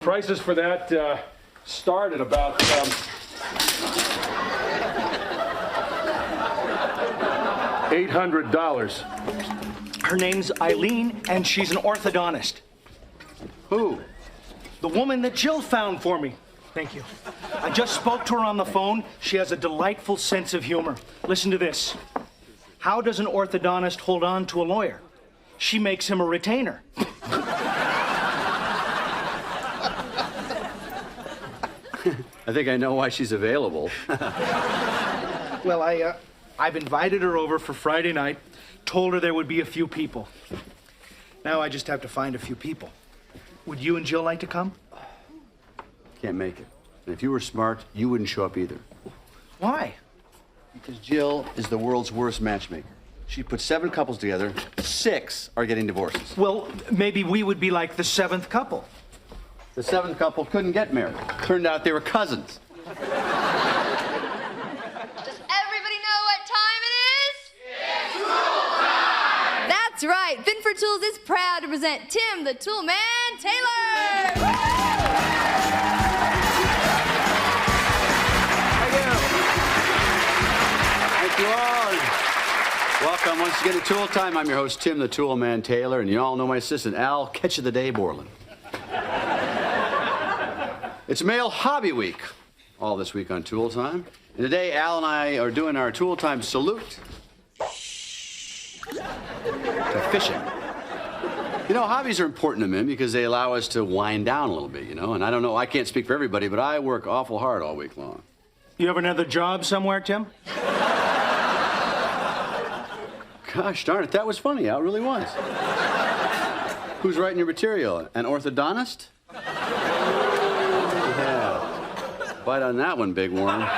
Prices for that start at about $800. Her name's Eileen, and she's an orthodontist. Who? The woman that Jill found for me. Thank you. I just spoke to her on the phone. She has a delightful sense of humor. Listen to this. How does an orthodontist hold on to a lawyer? She makes him a retainer. I think I know why she's available. Well, I've invited her over for Friday night, told her there would be a few people. Now I just have to find a few people. Would you and Jill like to come? Can't make it. And if you were smart, you wouldn't show up either. Why? Because Jill is the world's worst matchmaker. She put 7 couples together, 6 are getting divorces. Well, maybe we would be like the 7th couple. The 7th couple couldn't get married. Turned out they were cousins. Does everybody know what time it is? It's tool time! That's right. Fin for Tools is proud to present Tim the Tool Man Taylor. Thank you all. Welcome once again to Tool Time. I'm your host, Tim the Tool Man Taylor, and you all know my assistant, Al Catch of the Day Borland. It's Male Hobby Week, all this week on Tool Time. And today, Al and I are doing our Tool Time salute to fishing. You know, hobbies are important to men because they allow us to wind down a little bit, you know. And I don't know, I can't speak for everybody, but I work awful hard all week long. You have another job somewhere, Tim? Gosh darn it, that was funny, Al, it really was. Who's writing your material? An orthodontist? Bite on that one, big worm. Look,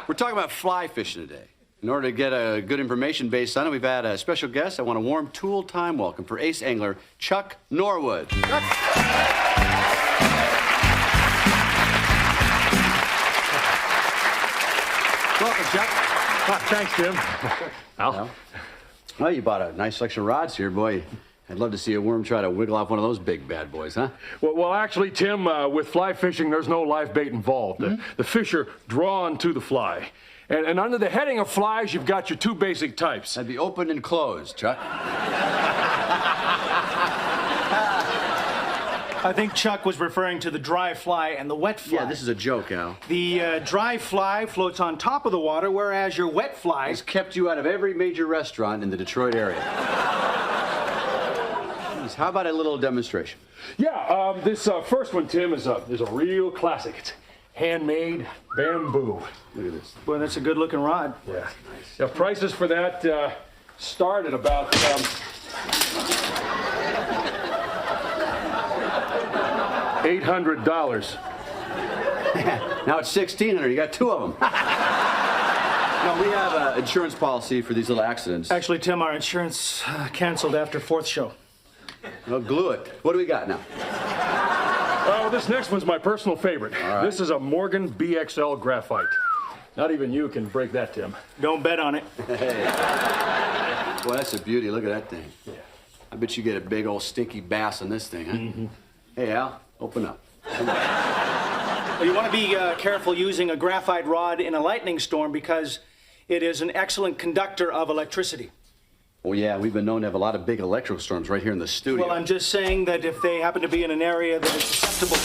we're talking about fly fishing today. In order to get a good information based on it, we've had a special guest. I want a warm Tool Time welcome for ace angler Chuck Norwood. Chuck. Welcome, Chuck. Thanks, Tim. Al? Well, you bought a nice selection of rods here, boy. I'd love to see a worm try to wiggle off one of those big bad boys, huh? Well, actually, Tim, with fly fishing, there's no live bait involved. The fish are drawn to the fly. And under the heading of flies, you've got your 2 basic types. That'd be open and closed, Chuck. I think Chuck was referring to the dry fly and the wet fly. Yeah, this is a joke, Al. The dry fly floats on top of the water, whereas your wet fly It's kept you out of every major restaurant in the Detroit area. Jeez, how about a little demonstration? Yeah, this first one, Tim, is a real classic. It's handmade bamboo. Look at this. Boy, that's a good-looking rod. Yeah. Now, prices for that start at about $800. Now it's $1,600. You got 2 of them. No, we have an insurance policy for these little accidents. Actually, Tim, our insurance canceled after 4th show. Well, glue it. What do we got now? Oh, this next one's my personal favorite. All right. This is a Morgan BXL graphite. Not even you can break that, Tim. Don't bet on it. Hey. Boy, that's a beauty. Look at that thing. Yeah. I bet you get a big old stinky bass on this thing, huh? Mm-hmm. Hey, Al, open up. Well, you want to be careful using a graphite rod in a lightning storm because it is an excellent conductor of electricity. Oh, yeah, we've been known to have a lot of big electrical storms right here in the studio. Well, I'm just saying that if they happen to be in an area that is susceptible to